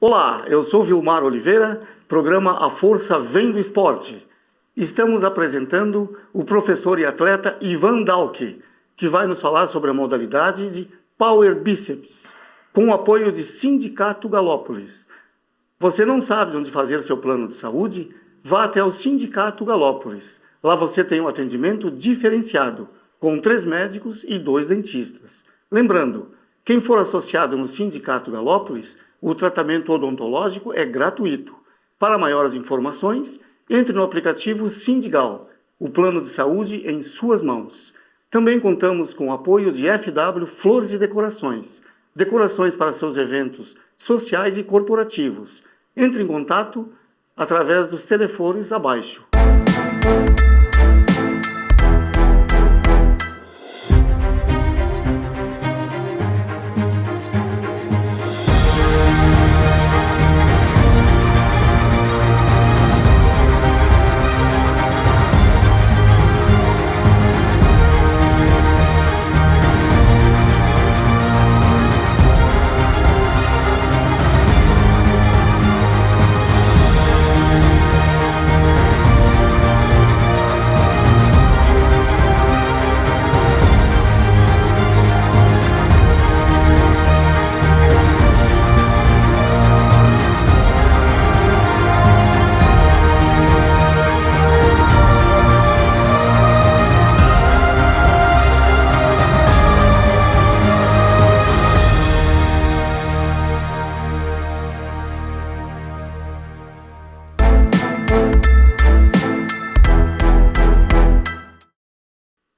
Olá, eu sou Vilmar Oliveira, programa A Força Vem do Esporte. Estamos apresentando o professor e atleta Ivan Dalke, que vai nos falar sobre a modalidade de Power Bíceps, com o apoio de Sindicato Galópolis. Você não sabe onde fazer seu plano de saúde? Vá até o Sindicato Galópolis. Lá você tem um atendimento diferenciado, com 3 médicos e 2 dentistas. Lembrando, quem for associado no Sindicato Galópolis, o tratamento odontológico é gratuito. Para maiores informações, entre no aplicativo Sindigal, o plano de saúde em suas mãos. Também contamos com o apoio de FW Flores e Decorações, decorações para seus eventos sociais e corporativos. Entre em contato através dos telefones abaixo.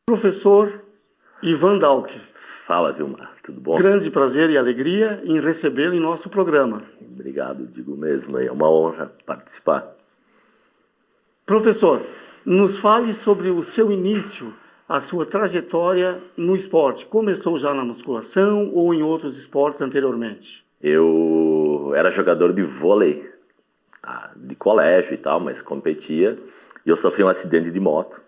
Professor Ivan Dalke. Fala, Vilmar, tudo bom? Grande prazer e alegria em recebê-lo em nosso programa. Obrigado, digo mesmo, é uma honra participar. Professor, nos fale sobre o seu início, a sua trajetória no esporte. Começou já na musculação ou em outros esportes anteriormente? Eu era jogador de vôlei, de colégio e tal, mas competia, e eu sofri um acidente de moto.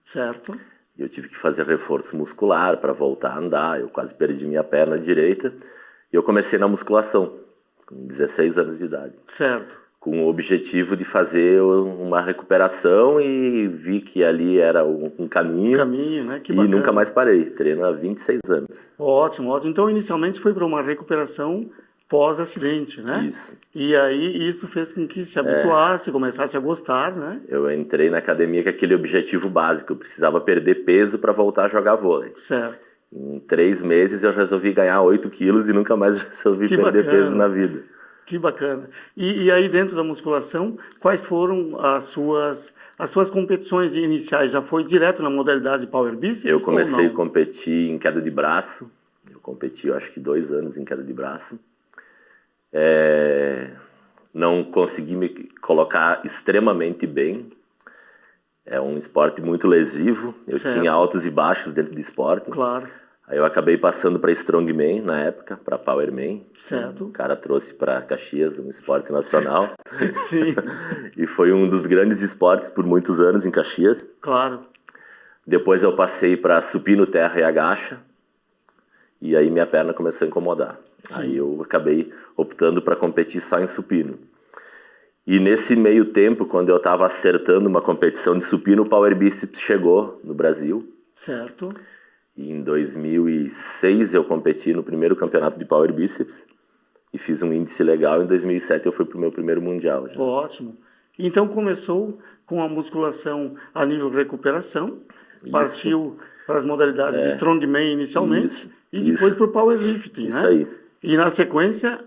Certo. Eu tive que fazer reforço muscular para voltar a andar, eu quase perdi minha perna direita, e eu comecei na musculação, com 16 anos de idade. Certo. Com o objetivo de fazer uma recuperação e vi que ali era um caminho. Né? Que bacana. E nunca mais parei, treino há 26 anos. Ótimo, ótimo. Então, inicialmente foi para uma recuperação pós-acidente, né? Isso. E aí isso fez com que se habituasse, começasse a gostar, né? Eu entrei na academia com aquele objetivo básico, eu precisava perder peso para voltar a jogar vôlei. Certo. Em 3 meses eu resolvi ganhar 8 quilos e nunca mais resolvi perder peso na vida. Que bacana. E aí dentro da musculação, quais foram as suas competições iniciais? Já foi direto na modalidade Power Bíceps? Eu comecei a competir em queda de braço, eu competi eu acho que 2 anos em queda de braço. Não consegui me colocar extremamente bem, é um esporte muito lesivo, eu tinha altos e baixos dentro do esporte. Claro. Aí eu acabei passando para Strongman na época, para Powerman. Certo. O cara trouxe para Caxias um esporte nacional. Sim. E foi um dos grandes esportes por muitos anos em Caxias. Claro. Depois eu passei para supino, terra e agacha. E aí minha perna começou a incomodar. Sim. Aí eu acabei optando para competir só em supino. E nesse meio tempo, quando eu estava acertando uma competição de supino, o Power Bíceps chegou no Brasil. Certo. E em 2006 eu competi no primeiro campeonato de Power Bíceps e fiz um índice legal. Em 2007 eu fui para o meu primeiro mundial. Já. Ótimo. Então começou com a musculação a nível de recuperação, partiu para as modalidades de Strongman inicialmente e depois para o Powerlifting, isso né? Aí. E na sequência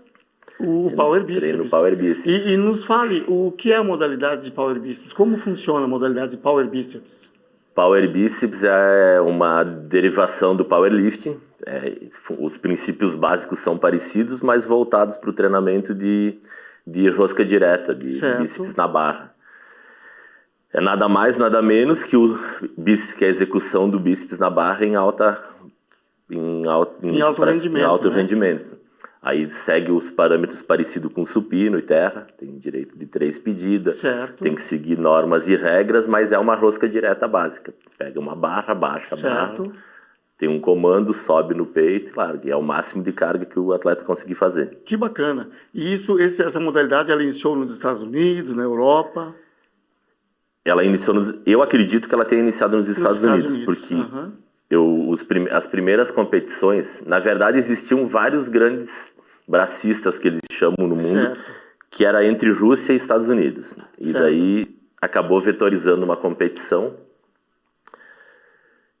o Power Bíceps. No Power Bíceps. E nos fale o que é a modalidade de Power Bíceps, como funciona a modalidade de Power Bíceps? Power Bíceps é uma derivação do Powerlifting. Os princípios básicos são parecidos, mas voltados para o treinamento de rosca direta, de bíceps na barra. É nada mais, nada menos que a execução do bíceps na barra em alto rendimento. Aí segue os parâmetros parecidos com supino e terra, tem direito de 3 pedidas, tem que seguir normas e regras, mas é uma rosca direta básica. Pega uma barra, baixa a barra, tem um comando, sobe no peito e larga. E é o máximo de carga que o atleta conseguir fazer. Que bacana. E essa modalidade, ela iniciou nos Estados Unidos, na Europa? Ela iniciou eu acredito que ela tenha iniciado nos Estados Unidos, porque as primeiras competições, na verdade existiam vários grandes bracistas que eles chamam no mundo, certo, que era entre Rússia e Estados Unidos. E certo, daí acabou vetorizando uma competição.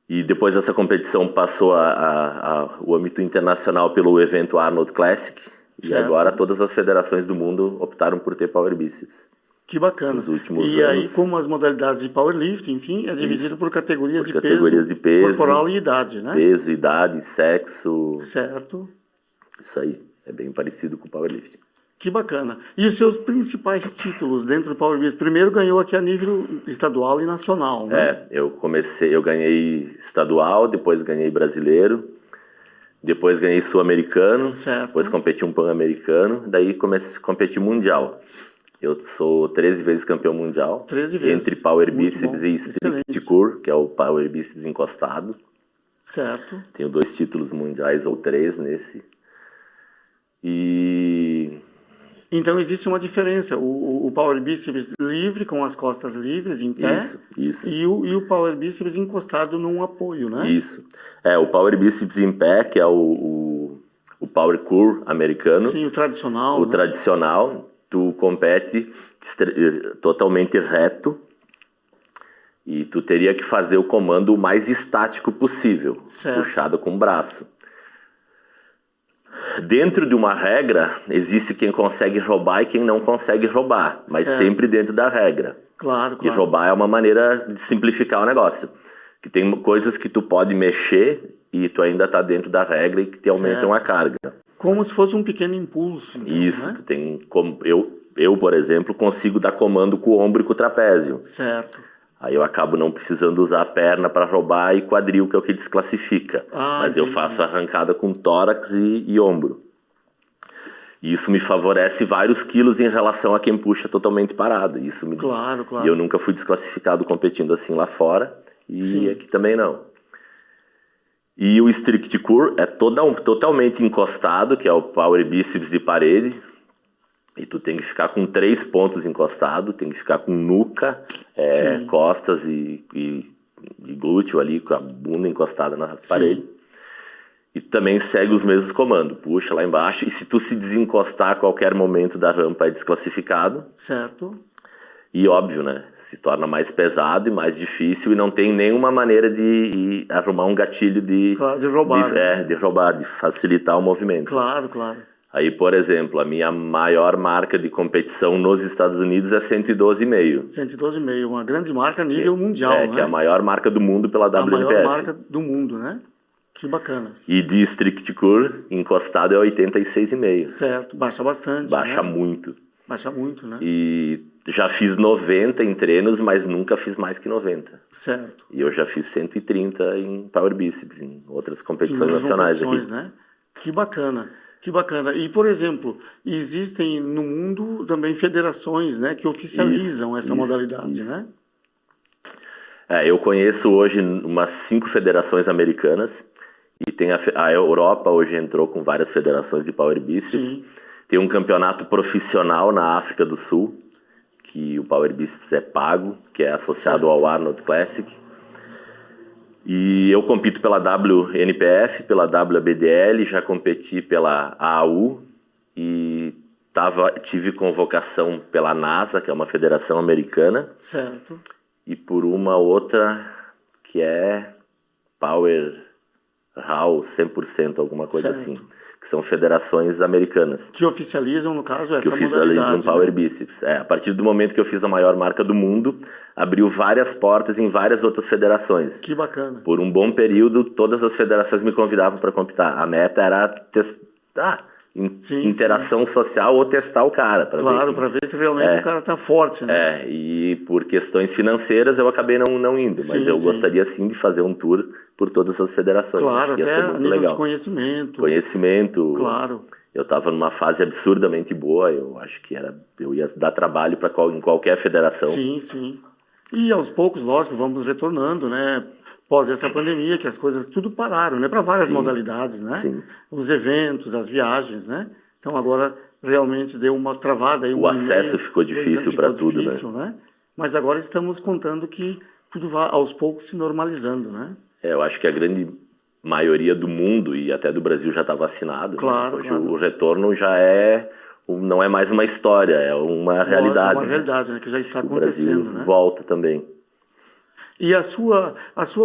E depois essa competição passou o âmbito internacional pelo evento Arnold Classic. E certo, agora todas as federações do mundo optaram por ter Power Bíceps. Que bacana. Nos últimos anos. Aí, como as modalidades de powerlifting, enfim, é dividido por categorias de peso corporal e idade, né? Peso, idade, sexo. Certo. Isso aí. É bem parecido com o powerlifting. Que bacana. E os seus principais títulos dentro do Power Bíceps? Primeiro ganhou aqui a nível estadual e nacional, né? Eu ganhei estadual, depois ganhei brasileiro, depois ganhei sul-americano, depois competi um pan-americano, daí comecei a competir mundial. Eu sou 13 vezes campeão mundial. 13 vezes. Entre Power Bíceps e Strict Curl, que é o Power Bíceps encostado. Certo. Tenho 2 títulos mundiais ou 3 nesse. Então existe uma diferença. O Power Bíceps livre, com as costas livres, em pé. Isso. E o Power Bíceps encostado num apoio, né? Isso. O Power Bíceps em pé, que é o Power Curl americano. Sim, o tradicional. O tradicional. Tu compete totalmente reto e tu teria que fazer o comando o mais estático possível, certo, puxado com o braço. Dentro de uma regra, existe quem consegue roubar e quem não consegue roubar, mas certo, sempre dentro da regra. Claro. E roubar é uma maneira de simplificar o negócio. Que tem coisas que tu pode mexer e tu ainda tá dentro da regra e que te aumentam a carga. Como se fosse um pequeno impulso. Então, isso, né? Tu tem como eu, por exemplo, consigo dar comando com o ombro e com o trapézio. Certo. Aí eu acabo não precisando usar a perna para roubar e quadril, que é o que desclassifica. Mas eu faço arrancada com tórax e ombro. E isso me favorece vários quilos em relação a quem puxa totalmente parado. Claro. E eu nunca fui desclassificado competindo assim lá fora e aqui também não. E o Strict Curl é totalmente encostado, que é o Power Bíceps de parede. E tu tem que ficar com 3 pontos encostados, tem que ficar com nuca, costas e glúteo ali, com a bunda encostada na parede. E também segue os mesmos comandos, puxa lá embaixo. E se tu se desencostar a qualquer momento da rampa é desclassificado. Certo. E óbvio, né? Se torna mais pesado e mais difícil e não tem nenhuma maneira de arrumar um gatilho de roubar, de facilitar o movimento. Claro. Aí, por exemplo, a minha maior marca de competição nos Estados Unidos é 112,5. 112,5, uma grande marca a nível mundial, né? Que é a maior marca do mundo pela WNPF. A maior marca do mundo, né? Que bacana. E de Strict Curl, encostado é 86,5. Certo, baixa bastante, Baixa muito. Baixa muito, né? E já fiz 90 em treinos, mas nunca fiz mais que 90. Certo. E eu já fiz 130 em Power Bíceps, em outras competições nacionais aqui. Né? Que bacana. E, por exemplo, existem no mundo também federações, né, que oficializam essa modalidade, né? Eu conheço hoje umas 5 federações americanas e tem a Europa hoje entrou com várias federações de Power Bíceps. Sim. Tem um campeonato profissional na África do Sul, que o Power Bíceps é pago, que é associado ao Arnold Classic. E eu compito pela WNPF, pela WBDL, já competi pela AAU e tive convocação pela NASA, que é uma federação americana. Certo. E por uma outra que é Power Hall 100%, alguma coisa assim. Que são federações americanas. Que oficializam, no caso, essa modalidade. Que oficializam Power Bíceps. A partir do momento que eu fiz a maior marca do mundo, abriu várias portas em várias outras federações. Que bacana. Por um bom período, todas as federações me convidavam para competir. A meta era testar interação social ou testar o cara. Para ver se realmente o cara tá forte, né? E por questões financeiras eu acabei não indo. Mas eu gostaria sim de fazer um tour por todas as federações. Claro, acho que ia até ser muito nível legal. De conhecimento. Conhecimento. Claro. Eu estava numa fase absurdamente boa. Eu acho que eu ia dar trabalho em qualquer federação. Sim. E aos poucos, lógico, vamos retornando, né? pós essa pandemia, que as coisas tudo pararam, né? Para várias Sim. modalidades, né? Sim. Os eventos, as viagens, né? Então agora realmente deu uma travada aí. O acesso ficou difícil para tudo, né? Mas agora estamos contando que tudo vai aos poucos se normalizando, né? Eu acho que a grande maioria do mundo e até do Brasil já está vacinado. Claro, né? Hoje claro. o retorno já não é mais uma história, é uma realidade. É uma realidade, né? Que já está o acontecendo, Brasil né? volta também. E a sua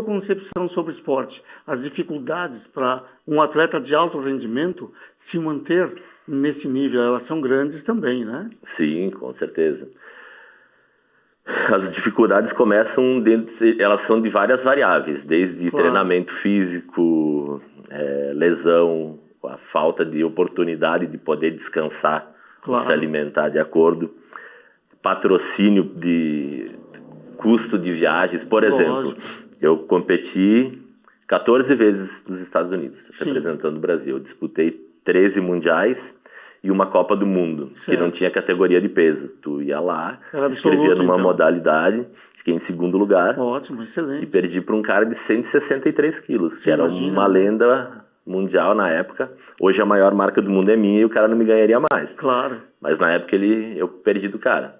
concepção sobre esporte, as dificuldades para um atleta de alto rendimento se manter nesse nível, elas são grandes também, né? Sim, com certeza. As dificuldades começam elas são de várias variáveis, desde treinamento físico, lesão, a falta de oportunidade de poder descansar, se alimentar de acordo, patrocínio de custo de viagens. Por exemplo, eu competi 14 vezes nos Estados Unidos, representando o Brasil. Eu disputei 13 mundiais e uma Copa do Mundo, que não tinha categoria de peso. Tu ia lá, se inscrevia numa modalidade, fiquei em segundo lugar. Ótimo, excelente. E perdi para um cara de 163 quilos, que era uma lenda mundial na época. Hoje a maior marca do mundo é minha e o cara não me ganharia mais. Claro. Mas na época eu perdi do cara.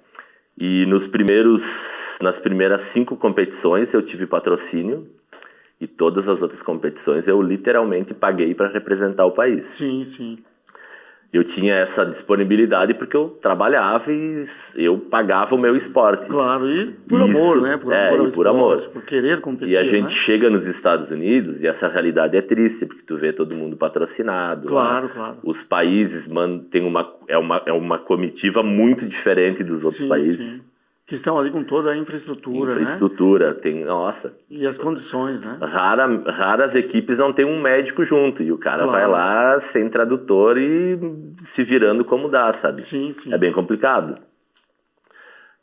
E nas primeiras 5 competições eu tive patrocínio. E todas as outras competições eu literalmente paguei para representar o país. Sim, sim. Eu tinha essa disponibilidade porque eu trabalhava e eu pagava o meu esporte. Claro, e por amor, né? Por amor. Por querer competir, E a gente chega nos Estados Unidos e essa realidade é triste, porque tu vê todo mundo patrocinado. Claro. Os países têm uma comitiva muito diferente dos outros países. Sim. Que estão ali com toda a infraestrutura, né? Tem, nossa. E as condições, né? Raras equipes não tem um médico junto. E o cara vai lá sem tradutor e se virando como dá, sabe? Sim. É bem complicado.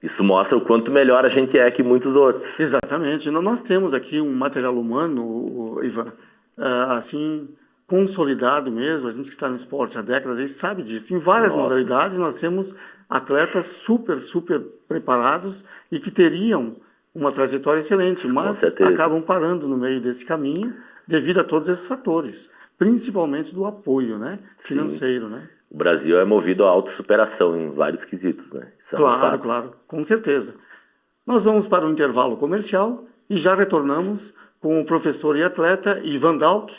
Isso mostra o quanto melhor a gente é que muitos outros. Exatamente. Nós temos aqui um material humano, Ivan, assim, consolidado mesmo. A gente que está no esporte há décadas, a gente sabe disso. Em várias modalidades nós temos atletas super preparados e que teriam uma trajetória excelente, mas acabam parando no meio desse caminho devido a todos esses fatores, principalmente do apoio, né, financeiro, né? O Brasil é movido à autossuperação em vários quesitos, né? Isso é um fato. Claro, com certeza. Nós vamos para um intervalo comercial e já retornamos com o professor e atleta Ivan Dalk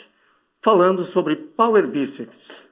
falando sobre Power Bíceps.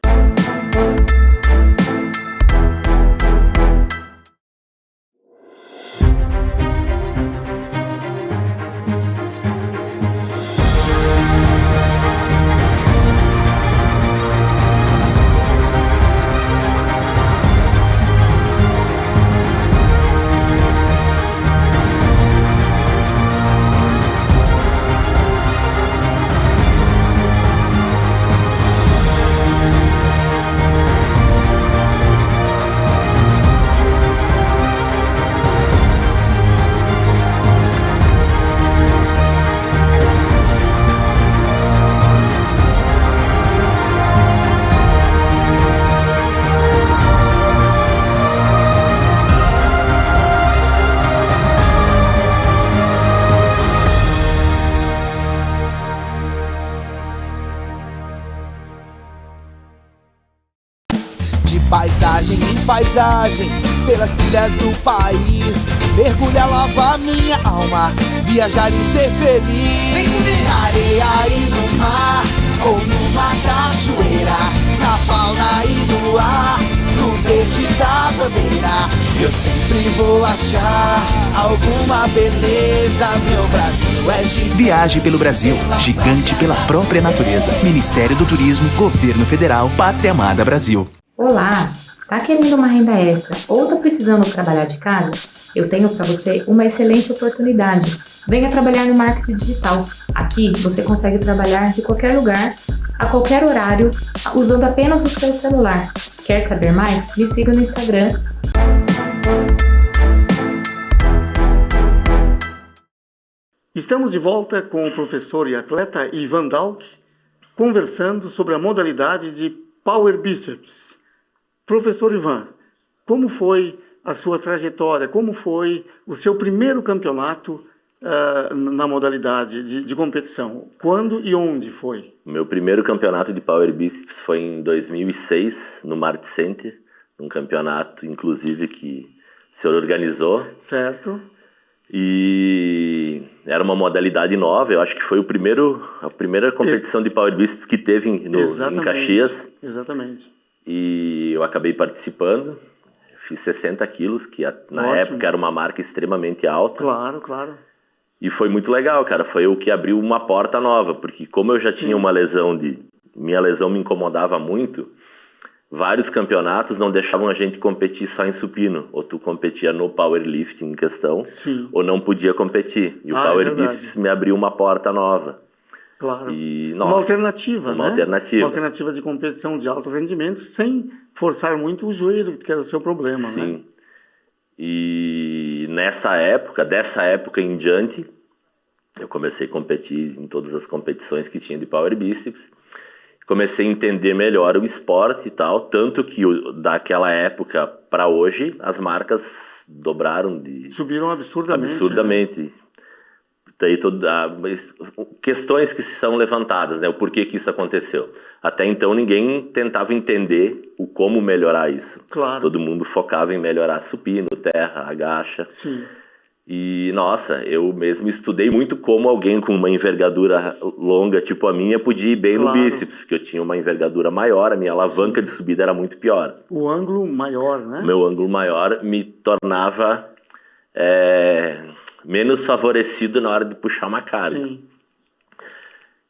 Paisagem em paisagem, pelas trilhas do país, mergulhar, lavar minha alma, viajar e ser feliz. Vem comigo! Na areia e no mar, ou numa cachoeira, na fauna e no ar, no verde da bandeira, eu sempre vou achar alguma beleza. Meu Brasil é gigante. Viaje pelo Brasil, gigante pela própria natureza. Ministério do Turismo, Governo Federal, Pátria Amada Brasil. Olá, tá querendo uma renda extra ou tá precisando trabalhar de casa? Eu tenho para você uma excelente oportunidade. Venha trabalhar no marketing digital. Aqui você consegue trabalhar de qualquer lugar, a qualquer horário, usando apenas o seu celular. Quer saber mais? Me siga no Instagram. Estamos de volta com o professor e atleta Ivan Dalk, conversando sobre a modalidade de Power Bíceps. Professor Ivan, como foi a sua trajetória? Como foi o seu primeiro campeonato na modalidade de competição? Quando e onde foi? Meu primeiro campeonato de Power Bíceps foi em 2006, no Mart Center, um campeonato, inclusive, que o senhor organizou. Certo. E era uma modalidade nova, eu acho que foi a primeira competição de Power Bíceps que teve em Caxias. Exatamente. E eu acabei participando, fiz 60 quilos, que na época era uma marca extremamente alta. Claro, claro. E foi muito legal, cara, foi o que abriu uma porta nova, porque como eu já tinha uma lesão minha lesão me incomodava muito, vários campeonatos não deixavam a gente competir só em supino, ou tu competia no powerlifting em questão, ou não podia competir. E o Power Bíceps me abriu uma porta nova. Claro. E, nossa, uma alternativa, uma alternativa. Uma alternativa de competição de alto rendimento, sem forçar muito o joelho, que era o seu problema, Sim. né? E dessa época em diante, eu comecei a competir em todas as competições que tinha de Power Bíceps. Comecei a entender melhor o esporte e tal, tanto que daquela época para hoje, as marcas dobraram subiram absurdamente. Absurdamente. Né? Daí questões que são levantadas, né? O porquê que isso aconteceu. Até então ninguém tentava entender o como melhorar isso. Claro. Todo mundo focava em melhorar supino, terra, agacha. Sim. E, nossa, eu mesmo estudei muito como alguém com uma envergadura longa, tipo a minha, podia ir bem no bíceps, porque eu tinha uma envergadura maior, a minha alavanca de subida era muito pior. O ângulo maior, né? O meu ângulo maior me tornava menos favorecido na hora de puxar uma carga. Sim.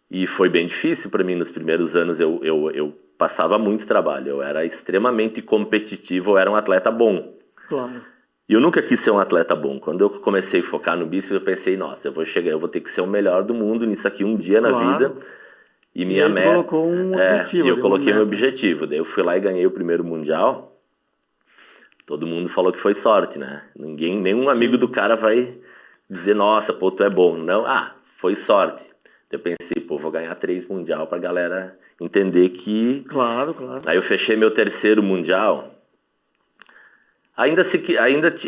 E foi bem difícil para mim nos primeiros anos, eu passava muito trabalho, eu era extremamente competitivo, eu era um atleta bom. Claro. E eu nunca quis ser um atleta bom. Quando eu comecei a focar no bíceps, eu pensei, nossa, eu vou ter que ser o melhor do mundo nisso aqui um dia na vida. E minha meta... colocou um objetivo. E eu coloquei meu objetivo. Daí eu fui lá e ganhei o primeiro mundial. Todo mundo falou que foi sorte, né? Nenhum amigo do cara vai dizer, nossa, pô, tu é bom. Não, foi sorte. Eu pensei, pô, vou ganhar 3 mundial pra galera entender que... Claro, claro. Aí eu fechei meu terceiro mundial... Ainda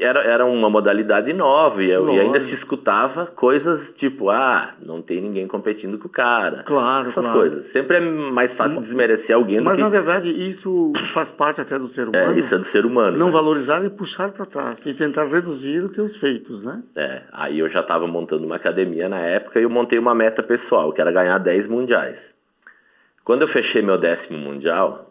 era uma modalidade nova e ainda se escutava coisas tipo, não tem ninguém competindo com o cara. Claro, essas coisas. Sempre é mais fácil desmerecer alguém do que... Mas, na verdade, isso faz parte até do ser humano. Isso é do ser humano. Não valorizar e puxar para trás. E tentar reduzir os teus feitos, né? Aí eu já estava montando uma academia na época e eu montei uma meta pessoal, que era ganhar 10 mundiais. Quando eu fechei meu 10º mundial...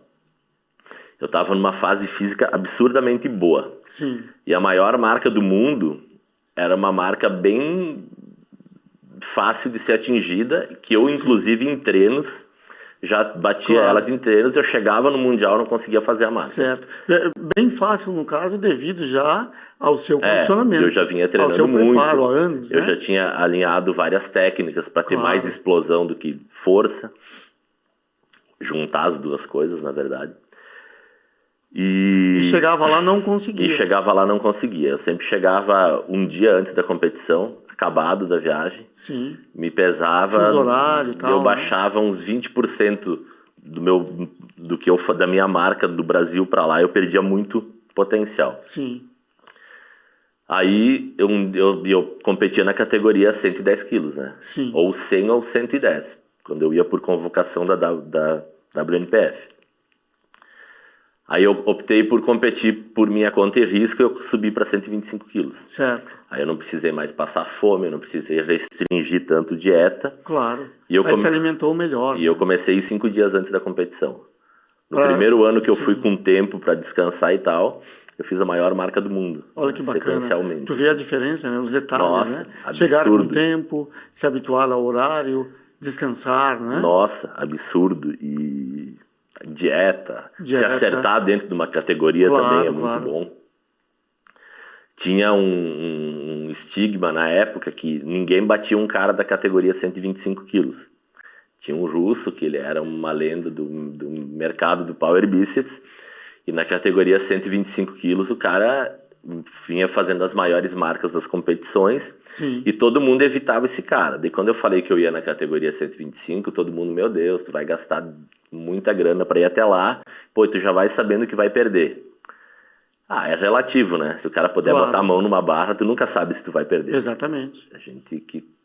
Eu estava numa fase física absurdamente boa. Sim. E a maior marca do mundo era uma marca bem fácil de ser atingida, que eu, inclusive, em treinos, já batia elas em treinos, eu chegava no Mundial e não conseguia fazer a marca. Certo. Bem fácil, no caso, devido já ao seu condicionamento. Eu já vinha treinando ao seu muito. Preparo, há anos, eu já tinha alinhado várias técnicas para ter mais explosão do que força. Juntar as duas coisas, na verdade. E chegava lá não conseguia. Eu sempre chegava um dia antes da competição, acabado da viagem. Sim. Me pesava. Fuso horário e tal. Eu baixava uns 20% da minha marca do Brasil para lá. Eu perdia muito potencial. Sim. Aí eu competia na categoria 110 quilos, né? Sim. Ou 100 ou 110, quando eu ia por convocação da WNPF. Aí eu optei por competir por minha conta e risco e eu subi para 125 quilos. Certo. Aí eu não precisei mais passar fome, eu não precisei restringir tanto dieta. Claro. Aí se alimentou melhor. E eu comecei 5 dias antes da competição. No primeiro ano que eu fui com tempo para descansar e tal, eu fiz a maior marca do mundo. Olha que bacana. Sequencialmente. Tu vê a diferença, né? Os detalhes, Nossa, né? absurdo. Chegar com tempo, se habituar ao horário, descansar, né? Nossa, absurdo. E... Dieta, se acertar dentro de uma categoria também é muito bom. Tinha um estigma na época que ninguém batia um cara da categoria 125 quilos. Tinha um russo, que ele era uma lenda do mercado do Power Bíceps, e na categoria 125 quilos o cara vinha fazendo as maiores marcas das competições. Sim. E todo mundo evitava esse cara. Daí quando eu falei que eu ia na categoria 125, todo mundo, meu Deus, tu vai gastar muita grana para ir até lá, pô, tu já vai sabendo que vai perder. É relativo, né? Se o cara puder botar a mão numa barra, tu nunca sabe se tu vai perder. Exatamente.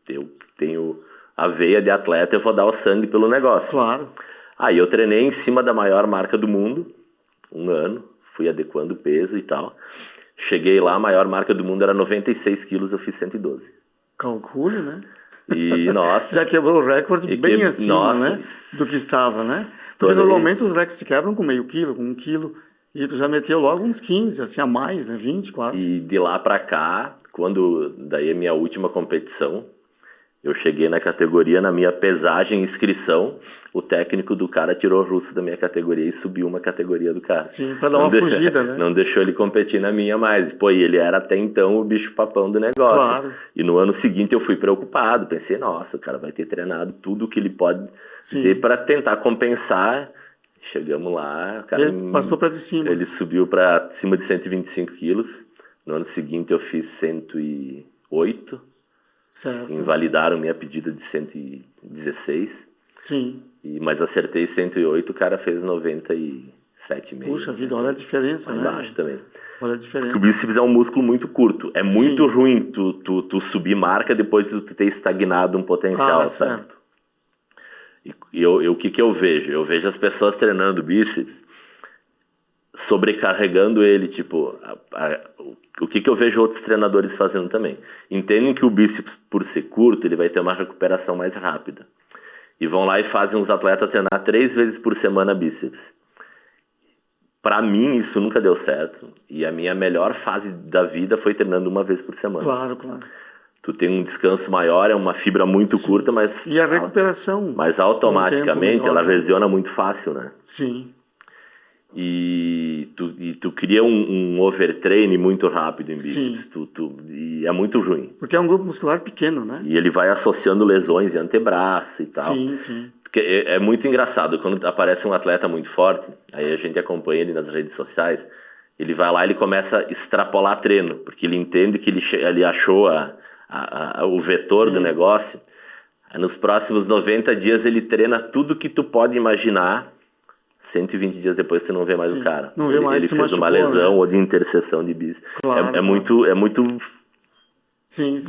Eu tenho a veia de atleta, eu vou dar o sangue pelo negócio. Claro. Aí eu treinei em cima da maior marca do mundo, 1 ano, fui adequando o peso e tal. Cheguei lá, a maior marca do mundo era 96 quilos, eu fiz 112. Calcule, né? E, nossa... Já quebrou o recorde bem acima, né? Do que estava, né? Porque normalmente os recordes se quebram com meio quilo, com 1 quilo. E tu já meteu logo uns 15, assim, a mais, né? 20 quase. E de lá pra cá, daí a minha última competição, eu cheguei na categoria, na minha pesagem e inscrição, o técnico do cara tirou o russo da minha categoria e subiu uma categoria do cara. Sim, pra dar uma fugida, né? Não deixou ele competir na minha mais. Pô, e ele era até então o bicho papão do negócio. Claro. E no ano seguinte eu fui preocupado, pensei, nossa, o cara vai ter treinado tudo que ele pode ter para tentar compensar. Chegamos lá, o cara ele passou para de cima. Ele subiu para cima de 125 quilos. No ano seguinte eu fiz 108. Certo. Invalidaram minha pedida de 116. Sim. Mas acertei 108, o cara fez 97,5. Puxa vida, olha a diferença, lá né? embaixo também. Olha a diferença. Porque o bíceps é um músculo muito curto. É muito ruim tu subir marca depois de tu ter estagnado um potencial, sabe? Certo. E o que eu vejo? Eu vejo as pessoas treinando bíceps, sobrecarregando ele, tipo... O que eu vejo outros treinadores fazendo também? Entendem que o bíceps, por ser curto, ele vai ter uma recuperação mais rápida. E vão lá e fazem os atletas treinar 3 vezes por semana bíceps. Pra mim, isso nunca deu certo. E a minha melhor fase da vida foi treinando 1 vez por semana. Claro, claro. Tu tem um descanso maior, é uma fibra muito curta, mas... E a recuperação... Mas automaticamente ela lesiona muito fácil, né? Sim. E tu cria um overtraining muito rápido em bíceps. E é muito ruim. Porque é um grupo muscular pequeno, né? E ele vai associando lesões em antebraço e tal. Sim, sim. Porque é muito engraçado, quando aparece um atleta muito forte, aí a gente acompanha ele nas redes sociais, ele vai lá e ele começa a extrapolar treino, porque ele entende que ele achou o vetor do negócio. Aí nos próximos 90 dias ele treina tudo que tu pode imaginar. 120 dias depois tu não vê mais o cara. Não vê mais, ele fez uma lesão, né? Ou de interseção de bíceps. Claro, é muito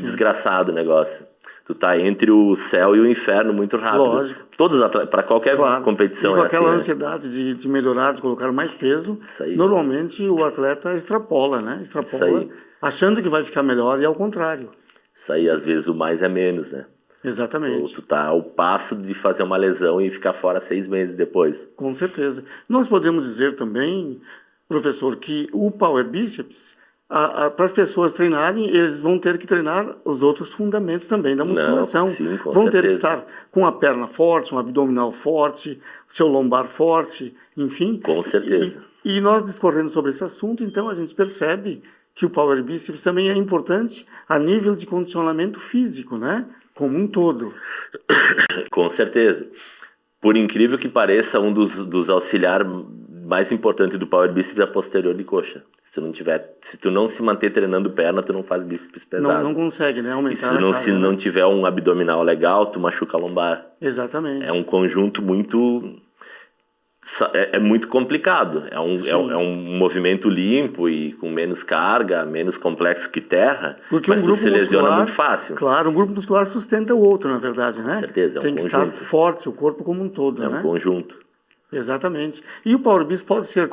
desgraçado o negócio. Tu tá entre o céu e o inferno muito rápido. Lógico. Todos os atletas, para qualquer competição. E com aquela assim, ansiedade de melhorar, de colocar mais peso, normalmente o atleta extrapola, né? Extrapola, achando que vai ficar melhor e ao contrário. Isso aí, às vezes o mais é menos, né? Exatamente. Ou tu tá ao passo de fazer uma lesão e ficar fora 6 meses depois. Com certeza. Nós podemos dizer também, professor, que o Power Bíceps, para as pessoas treinarem, eles vão ter que treinar os outros fundamentos também da musculação. Sim, com vão certeza. ter que estar com a perna forte, um abdominal forte, seu lombar forte, enfim. Com certeza. E nós discorrendo sobre esse assunto, então a gente percebe que o Power Bíceps também é importante a nível de condicionamento físico, né? Como um todo. Com certeza. Por incrível que pareça, um dos auxiliares mais importantes do Power Bíceps é a posterior de coxa. Se tu não se manter treinando perna, tu não faz bíceps pesado. Não consegue, né? Aumentar e se não tiver um abdominal legal, tu machuca a lombar. Exatamente. É um conjunto muito... É muito complicado. É um movimento limpo e com menos carga, menos complexo que terra, porque mas tu se lesiona muito fácil. Claro, um grupo muscular sustenta o outro, na verdade, né? Com certeza, Tem que estar forte, o corpo como um todo, né? É um conjunto. Exatamente. E o Power Bíceps pode ser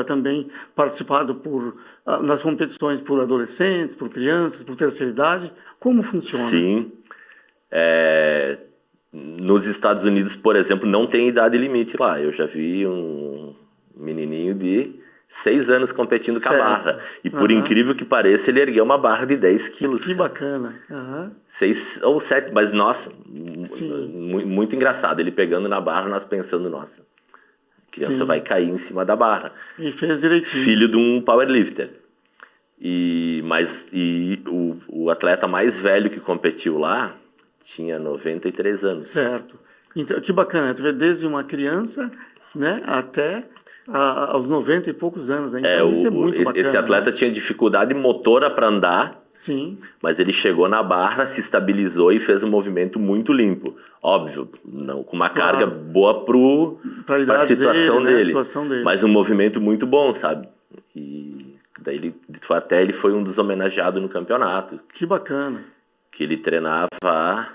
também participado nas competições por adolescentes, por crianças, por terceira idade. Como funciona? Sim. Nos Estados Unidos, por exemplo, não tem idade limite lá. Eu já vi um menininho de 6 anos competindo com a barra. E por incrível que pareça, ele ergueu uma barra de 10 quilos. Que bacana. 6 ou 7, mas nossa, muito engraçado. Ele pegando na barra, nós pensando, nossa, a criança vai cair em cima da barra. E fez direitinho. Filho de um powerlifter. O atleta mais velho que competiu lá tinha 93 anos. Certo. Então, que bacana. Tu vê desde uma criança, né, até aos 90 e poucos anos. Né? Então, isso é muito bacana. Esse atleta tinha dificuldade motora para andar. Sim. Mas ele chegou na barra, se estabilizou e fez um movimento muito limpo. Óbvio, não com uma carga boa para a situação dele. Né? Mas um movimento muito bom, sabe? E Daí ele foi um dos homenageados no campeonato. Que bacana. Que ele treinava há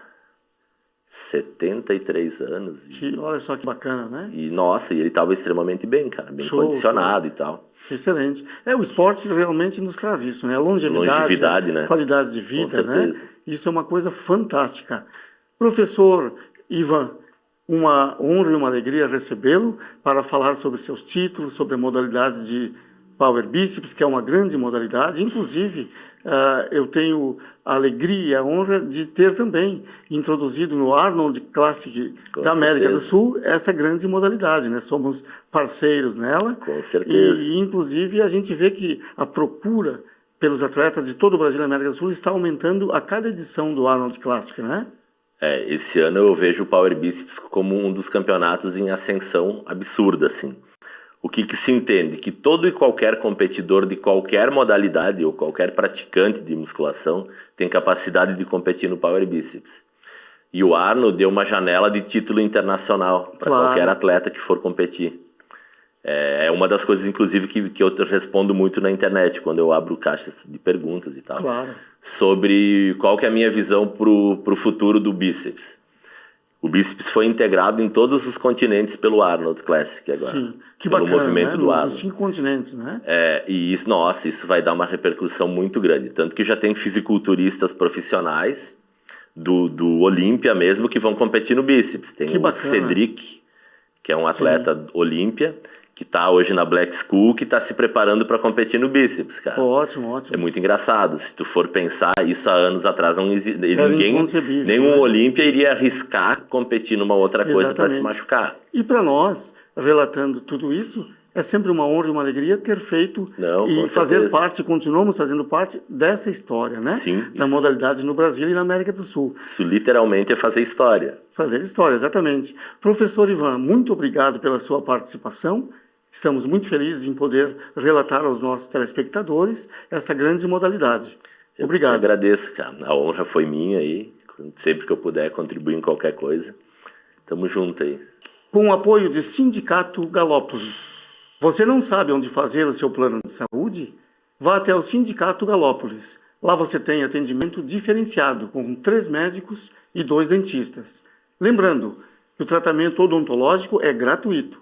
73 anos. Olha só que bacana, né? E ele estava extremamente bem, cara. Bem condicionado e tal. Excelente. O esporte realmente nos traz isso, né? A longevidade, né? Qualidade de vida, né? Isso é uma coisa fantástica. Professor Ivan, uma honra e uma alegria recebê-lo para falar sobre seus títulos, sobre a modalidade de Power Bíceps, que é uma grande modalidade. Inclusive, eu tenho a alegria e a honra de ter também introduzido no Arnold Classic da América do Sul essa grande modalidade, né? Somos parceiros nela. Com certeza. E, inclusive, a gente vê que a procura pelos atletas de todo o Brasil e América do Sul está aumentando a cada edição do Arnold Classic, né? Esse ano eu vejo o Power Bíceps como um dos campeonatos em ascensão absurda, assim. O que se entende? Que todo e qualquer competidor de qualquer modalidade ou qualquer praticante de musculação tem capacidade de competir no Power Bíceps. E o Arnold deu uma janela de título internacional para qualquer atleta que for competir. É uma das coisas, inclusive, que eu respondo muito na internet, quando eu abro caixas de perguntas e tal. Claro. Sobre qual que é a minha visão pro futuro do bíceps. O bíceps foi integrado em todos os continentes pelo Arnold Classic agora. Sim, que pelo bacana, movimento do Arnold. Nos 5 continentes, né? E isso vai dar uma repercussão muito grande. Tanto que já tem fisiculturistas profissionais do Olímpia mesmo que vão competir no bíceps. Tem o Cedric, que é um atleta Olímpia, que está hoje na Black School, que está se preparando para competir no bíceps, cara. Ótimo. É muito engraçado. Se tu for pensar, isso há anos atrás não existia. Nenhum Olímpia iria arriscar competir numa outra coisa para se machucar. E para nós, relatando tudo isso, é sempre uma honra e uma alegria ter feito e fazer parte, continuamos fazendo parte dessa história, né? Sim. Da modalidade no Brasil e na América do Sul. Isso literalmente é fazer história. Fazer história, exatamente. Professor Ivan, muito obrigado pela sua participação. Estamos muito felizes em poder relatar aos nossos telespectadores essa grande modalidade. Obrigado. Eu te agradeço, cara. A honra foi minha aí. Sempre que eu puder contribuir em qualquer coisa. Tamo junto aí. Com o apoio do Sindicato Galópolis. Você não sabe onde fazer o seu plano de saúde? Vá até o Sindicato Galópolis. Lá você tem atendimento diferenciado, com 3 médicos e 2 dentistas. Lembrando que o tratamento odontológico é gratuito.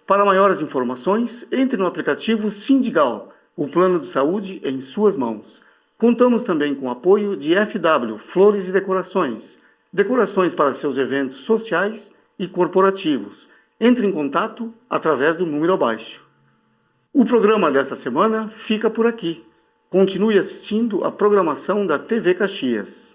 Para maiores informações, entre no aplicativo Sindigal, o plano de saúde em suas mãos. Contamos também com o apoio de FW Flores e Decorações. Decorações para seus eventos sociais e corporativos. Entre em contato através do número abaixo. O programa desta semana fica por aqui. Continue assistindo a programação da TV Caxias.